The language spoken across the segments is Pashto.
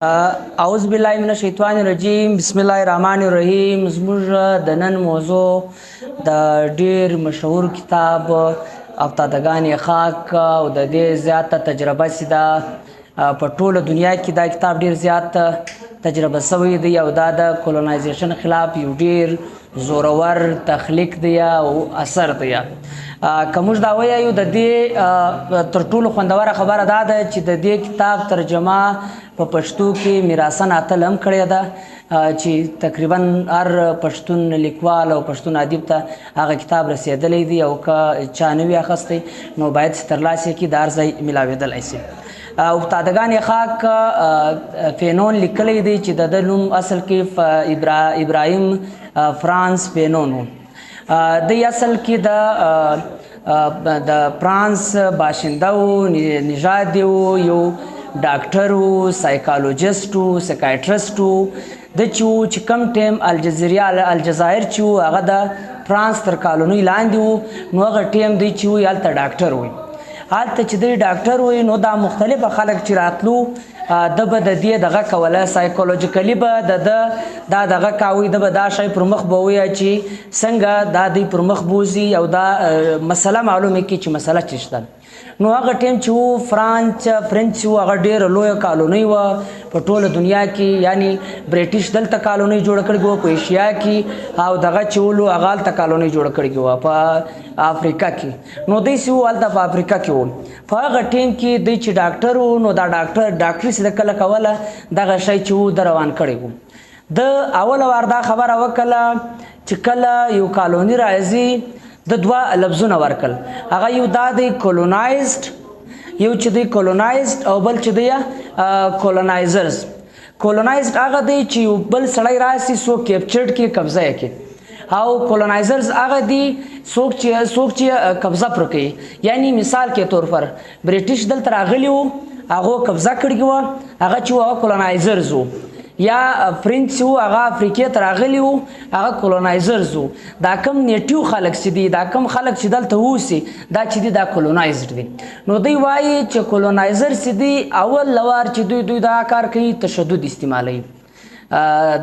اعوذ بالله من الشیطان الرجیم بسم الله الرحمن الرحیم. زموږ د نن موضوع د ډیر مشهور کتاب افتادګان خاک او د دې زیاته تجربه سیده په ټوله دنیا کې دا کتاب ډیر زیات تجربه شوی دی او دا د کولونایزیشن خلاف یو ډیر زورور تخلیق دی او اثر دی. که موږ دا وایو د دې تر ټولو خوندوره خبره دا ده چې د دې کتاب ترجمه په پښتو کې میراثن اتل هم کړې ده چې تقریبا هر پښتون لیکوال او پښتون ادیب ته هغه کتاب رسېدلی دی او که چا نه وي اخیستی نو باید ترلاسه کړي د هر ځای میلاوېدلی شي. افتادګان خاک فینون لیکلی دی چې د ده نوم اصل کې ابراهیم فرانس فینون و. دی اصل کې د فرانس باشنده و، نژاد و، یو ډاکټر و، سایکالوجست و، سیکایټریسټ و. د چې کم ټیم الجزایر چې و هغه د فرانس تر کالونۍ لاندې و، نو هغه ټیم دی چې وي هلته ډاکټر وي. هلته چې دی ډاکټر وي نو دا مختلفه خلک چې راتلو د به د دې دغه کوله سایکولوژیکلي به د ده دا دغه کاوی د به دا شی پر مخ به ووایه چې څنګه دا دوی پر مخ بوځي او دا مسله معلومه کړي چې مسله څه شته. نو هغه ټیم چې و فرانچ چې و هغه ډېره لویه کالونۍ وه په ټوله دنیا کې، یعنی برټش دلته کالونۍ جوړه کړې وه په ایشیا کې، او دغه چې ولو هغه هلته کالونۍ جوړه کړې وه په افریقا کې. نو دوی چې و هلته په افریقا کې و. په هغه ټیم کې دوی چې ډاکټر و نو دا ډاکټري چې د کله کوله دغه شی چې و د روان کړی و. د اوله وار دا خبره وکړه چې کله یو کالوني راځي د دوه لفظونه ورکل، هغه یو دا دی کولونایزډ، یو چې دی کولونایزډ او بل چې دی کولونایزرز. کولونایزډ هغه دی چې یو بل سړی راسي څوک کیپچرډ کې قبضه یې کړي، او کولونایزرز هغه دی څوک چې قبضه پر کوي. یعنی مثال کې طور پر برټش دلته راغلي وو، هغو قبضه کړې وه، هغه چې هغه کولونایزرز وو. یا فرنچ وو، هغه افریقې ته راغلي وو، هغه کولونایزرز وو. دا کم نیټیو خلک چې دي، دا کم خلک چې دلته اوسي دا چې دي دا کولونایزډ دي. نو دوی وایي چې کولونایزر چې دي اول لوار چې دوی دا کار کوي تشدد استعمالوي،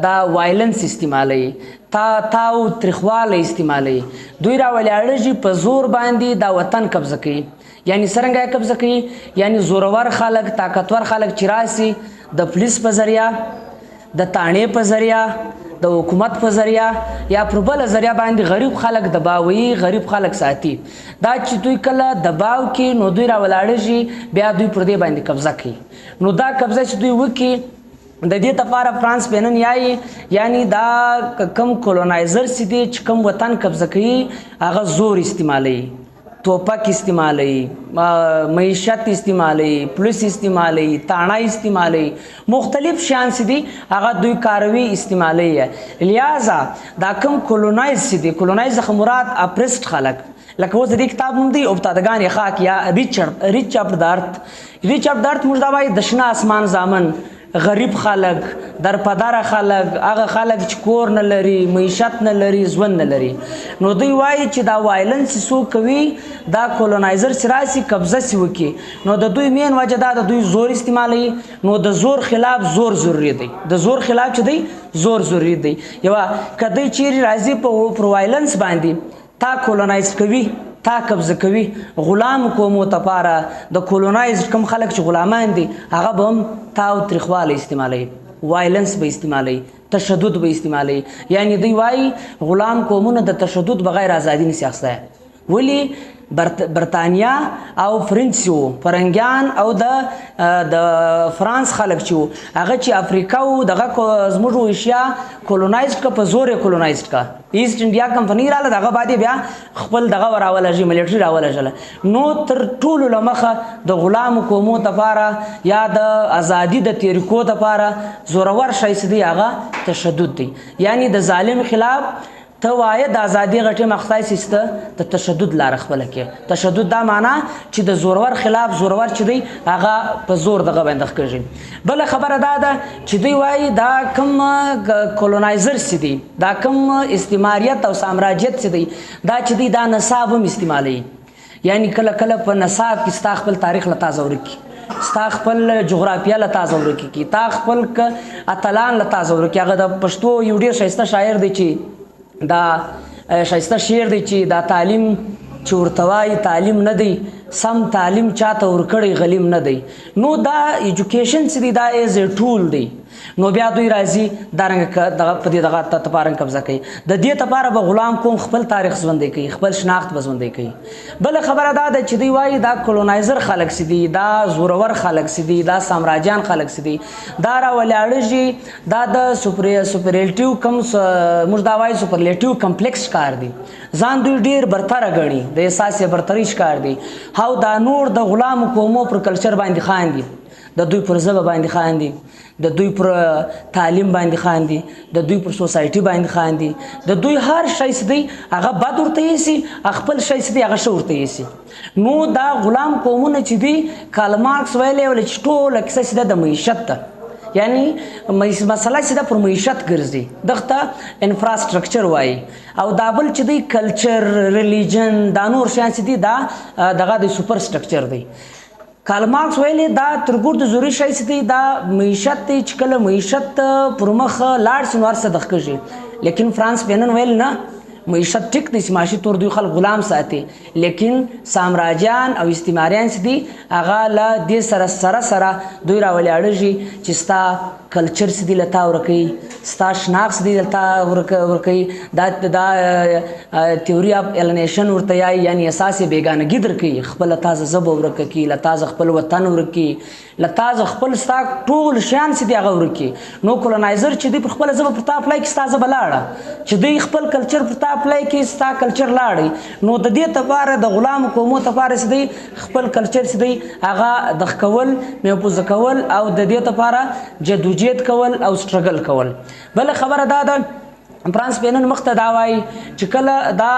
دا وایلنس استعمالوي، تاو تریخواله استعمالوي. دوی راولاړېږي په زور باندې دا وطن قبضه کوي. یعنی څرنګه یې قبضه کوي؟ یعنی زورور خلک، طاقتور خلک چې راسي د پولیس په ذریعه، د تانې په ذریعه، د حکومت په ذریعه یا پر بله ذریعه باندې غریب خلک دباوي، غریب خلک ساتي. دا چې دوی کله دباو کې نو دوی راولاړېږي، بیا دوی پر دې باندې قبضه کوي. نو دا قبضه چې دوی وکړي د دې لپاره فرانس فینون یعنی دا کم کولونایزر چې دی چې کم وطن قبضه کوي هغه زور استعمالوي، توپک استعمالوي، معیشت استعمالوي، پولیس استعمالوي، تاڼه استعمالوي، مختلف شیان چې دي هغه دوی کاروي استعمالوي. لہذا دا کم کولونایز چې دي، کولونایز څخه مراد اپریسټ خلک، لکه اوس د دې کتاب نوم دی افتادګان خاک یا ریچارډ دارت. ریچارډ دارت موږ دا وایي د شنه اسمان زامن، غریب خلک، درپدره خلک، هغه خلک چې کور نه لري، معیشت نه لري، ژوند نه لري. نو دوی وایي چې دا وایلنس چې څوک کوي، دا کولونایزر چې راسي قبضه چې وکړي، نو د دوی مین وجه دا د دوی زور استعمالوي. نو د زور خلاف زور ضروري دی، د زور خلاف چې دی زور ضروري دی. یوه که دوی چیرې راځي پر وایلنس باندې تا کولونایز کوي، تا قبضه کوي، غلام کومو تپاره د کولونایز کم خلک چې غلامان دي هغه به هم تاو تریخواله استعمالوي، وایلنس به استعمالوي، تشدد به استعمالوي. یعنی دوی وایي غلام قومونه د تشدد بغیر ازادي نشي اخیستی. ولی برطانیا او فرنچ وو، فرنګیان او د فرانس خلک چې وو هغه چې افریقا وو دغه زموږ ایشیا کولونایزډ که په زور یې کولونایزډ که. ایسټ انډیا کمپنۍ راله دغه باندې بیا خپل دغه راولږي، ملیټري راولږله. نو تر ټولو له مخه د غلامو قومو دپاره یا د ازادي د تحریکو دپاره زورور شی چې دی هغه تشدد دی. یعنی د ظالم خلاف ته وایه د ازادي غټې مخصای سیسته د تشدد لاره خپله کې. تشدد دا معنا چې د زورور خلاف زورور چې دی هغه په زور دغه باندې کېږي. بله خبره دا ده چې دوی وایي دا کم کولونایزر چې دی، دا کم استعماریت او سامراجیت چې دی، دا چې دی دا نصاب هم استعمالوي. یعنی کله کله په نصاب کې ستا خپل تاریخ له تازه ورکړي، ستا خپل جغرافیه له تازه ورکې کي، تا خپل اتلان له تازه ورکې. هغه د پښتو یو ډېر ښایسته شاعر دی چې دا ښایسته شعر دی چې دا تعلیم چې ورته وایي تعلیم نه دی، سم تعلیم چاته ورکړی غلیم نه دی. نو دا ایجوکیشن چې دی دا ایز ا ټول دی. نو بیا دوی راځي دارنګه په دې دغه تپاره قبضه کوي. د دې تپاره به غلام قوم خپل تاریخ ژوندی کوي، خپل شناخت به ژوندی کوي. بله خبره دا ده چې دوی وایي دا کولونایزر خلک چې دي، دا زورور خلک چې دي، دا سامراجیان خلک چې دي، دا راولاړېږي دا د سوپریلیټیو کم موږ دا وایو سوپرلیټیو کمپلیکس ښکار دی. ځان دوی ډېر برتره ګڼي، د احساس برتري ښکار دی. او دا نور د غلامو قومو پر کلچر باندې خاندي، د دوی پر ژبه باندې خاندي، د دوی پر تعلیم باندې خاندي، د دوی پر سوسایټي باندې خاندي، د دوی هر شی چې دی هغه بد ورته ایسي، خپل شی چې دی هغه ښه ورته ایسي. نو دا غلام قومونه چې دي کارل مارکس ویلی ولی چې ټوله کیسه چې ده د معیشت ده، یعنی مسله چې ده پر معیشت ګرځي، دغه ته انفراسټرکچر وایي. او دا بل چې دی کلچر، ریلیجن، دا نور شیان چې دي دا دغه د سوپر سټرکچر دی. کارل مارکس ویلی دا ترګور د ضروري شی چې دی دا معیشت دی، چې کله معیشت پر مخ لاړ شي نو هر څه دغ کېږي. لیکن فرانس پینن ویل نه، معیشت ټیک دی چې معاشي طور دوی خلک غلام ساتي، لیکن سامراجیان او استعماریان چې دي هغه له دې سره دوی راولاړېږي چې ستا کلچر چې دی له تا ورکوي، ستا شناخت چې دی له تا ورکوي. دا تیوري اف ایلینیشن ورته یایي، یعنی اساس یې بېګانګي درکوي، خپله تازه ژبه ورکه کي، له تازه خپل وطن ورکي، له تازه خپل ستا ټول شیان چې دي هغه ورکي. نو کولونایزر چې دی پر خپله ژبه پر تا اپلای کړي، ستا ژبه لاړه، چې دوی خپل کلچر پر تا اپلای کړي، ستا کلچر لاړی. نو د دې تپاره د غلامو قومو تپاره چې دی خپل کلچر چې دی هغه دغ کول، محفوظه کول، او د دې تپاره جدوجہد کول او سټرګل کول. بله خبره دا ده فرانس پینن مخ ته دا وایي چې کله دا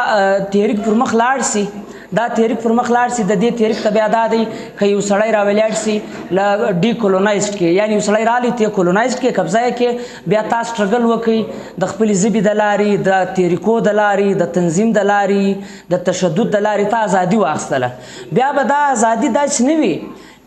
تحریک پر مخ لاړ سي، دا تحریک پر مخ لاړ سي، د دې تحریک ته بیا دا دی که یو سړی راولاړ سي له ډي کولونایزډ کې، یعنی یو سړی رالی ته کولونایزډ کې قبضه یې کې، بیا تا سټرګل وکړي د خپلې ژبې د لارې، د تحریکو د لارې، د تنظیم د لارې، د تشدد د لارې تا ازادي واخیستله. بیا به دا ازادي داسې نه وي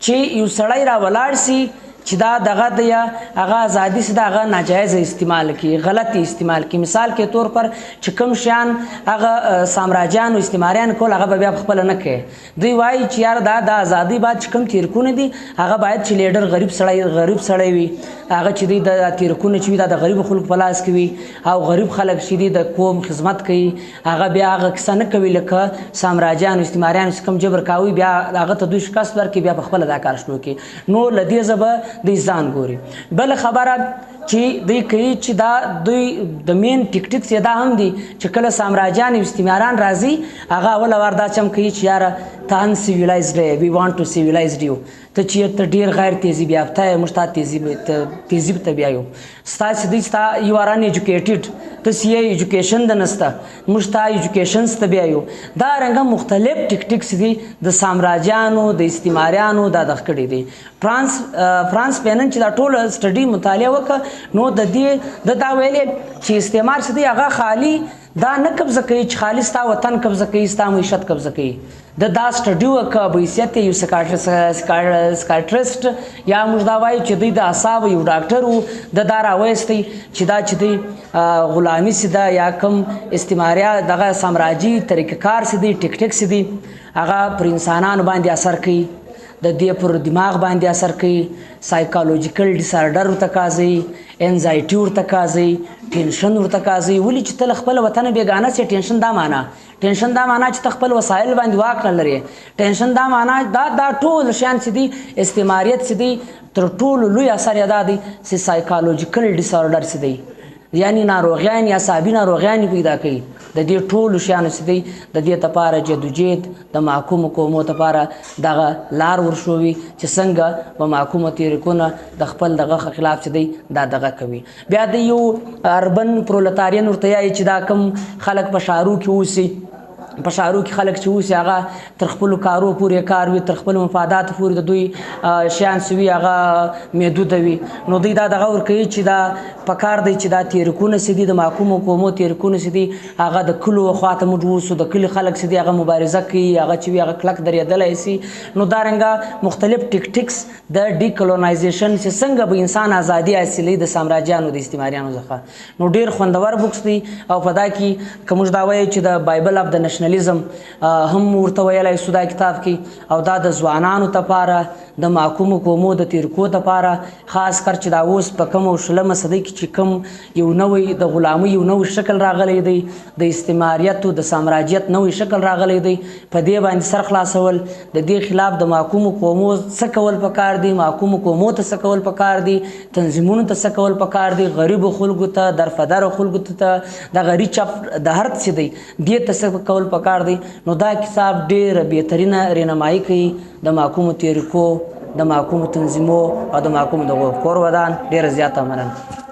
چې یو سړی راولاړ سي چې دا دغه دی هغه ازادي چې د هغه ناجایز استعمال کړي، غلط استعمال کړي. مثال کې طور پر چې کوم شیان هغه سامراجیان او استعماریان کول هغه به بیا پخپله نه کوي. دوی وایي چې یار دا د ازادۍ بعد چې کوم تحریکونه دي هغه باید چې لیډر غریب سړی وي، هغه چې دی د تحریکونه چې وي دا د غریبو خلکو په لاس کې وي، او غریب خلک چې دي د قوم خدمت کوي، هغه بیا هغه کیسه نه کوي لکه سامراجیان او استعماریان چې کوم جبر کاوي، بیا هغه ته دوی شکست ورکړي، بیا پخپله دا کار شروع کړي. نو له دې ځبه دوی ځان ګوري. بله خبره چې دوی کوي چې دا دوی د مین ټیکټیکس یې دا هم دي چې کله سامراجیان او استعماریان راځي هغه اوله وار دا چم کوي چې یاره ته انسیویلایزډ یې، وی وانټ ټو سیویلایزډ یو، ته چې ته ډېر غیر تهذیب یافته یې، موږ تا تهذیب ته بیایو، ستا چې دی ستا یو ار ان ایجوکیټډ، ته چې یې ایجوکیشن د نسته، موږ تا ایجوکیشنز ته بیایو. دا رنګه مختلف ټیکټیکس دي د سامراجیانو د استعماریانو دا دغ کړي دي. فرانس پینن چې دا ټول سټډي مطالعه وکړه نو د دې د دا ویلې چې استعمار چې دی هغه خالي دا نه قبضه کوي چې خالي ستا وطن قبضه کوي، ستا معیشت قبضه کوي. د دا سټډي وکړه بحیثیت یو سکاټریسټ یا موږ دا وایو چې دوی د اعصابو یو ډاکټر و، د دا راویستی چې دا چې دی غلامي چې ده یا کوم استعماریا دغه سامراجي طریقه کار چې دی ټیکټیک چې دی هغه پر انسانانو باندې اثر کوي، د دې پر دماغ باندې اثر کوي، سایکالوجیکل ډیسارډر ورته کازي، انزایټي ورته کازي، ټینشن ورته کازي. ولې چې ته له خپله وطنه بېګانه سې، ټینشن دا معنا، ټینشن دا معنا چې ته خپل وسایل باندې واک نه لرې، ټینشن دا معنا دا ټول شیان چې دي استعماریت چې دی تر ټولو لوی اثر یې دا دی چې سایکالوجیکل ډیسارډر چې دی، یعنی ناروغیان یا اعصابي ناروغیان پیدا کوي. د دې ټولو شیانو چې دی د دې تپاره جدوجہد د محکومو قومو تپاره دغه لار ورشوي چې څنګه به محکومه تحریکونه د خپل دغه خلاف چې دی دا دغه کوي. بیا د یو اربن پرولتاریان ورته یایي چې دا کوم خلک په ښارو کې اوسي په ښارو کې خلک چې اوسي هغه تر خپلو کارو پورې کار وي، تر خپلو مفاداتو پورې د دوی شیان څه وي هغه محدوده وي. نو دوی دا دغه ورکوي چې دا پکار دی چې دا تحریکونه چې دي د محکومو قومو تحریکونه چې دي هغه د کلو خواته موږ اوسو، د کلي خلک چې دي هغه مبارزه کوي، هغه چې وي هغه کلک درېدلی سي. نو دارنګه مختلف ټیکټکس د ډیکولونایزیشن چې څنګه به انسان ازادي حاصلوي د سامراجیانو د استعماریانو څخه، نو ډېر خوندور بوکس دی. او په دا کې که موږ دا وایو چې د بایبل اف د نشنلیزم هم ورته ویلی سو دا کتاب کې، او دا د ځوانانو دپاره د محکومو قومو د تحریکو دپاره خاص کر چې دا اوس په کم او شلمه صدۍ کې چې کوم یو نوی د غلامۍ یو نوی شکل راغلی دی، د استعماریت او د سامراجیت نوی شکل راغلی دی، په دې باندې سر خلاصول، د دې خلاف د محکومو قومو څه کول پکار دي، محکومو قومو ته څه کول پکار دي، تنظیمونو ته څه کول پکار دي، غریبو خلکو ته، درفدرو خلکو ته، د غریب چپ د هر څه دی دې ته څه کول پکار دی. نو دا کتاب ډېره بهترینه رهنمایي کوي د محکومو تحریکو، د محکومو تنظیمو او د محکومو د غور ودان. ډېره زیاته مننه.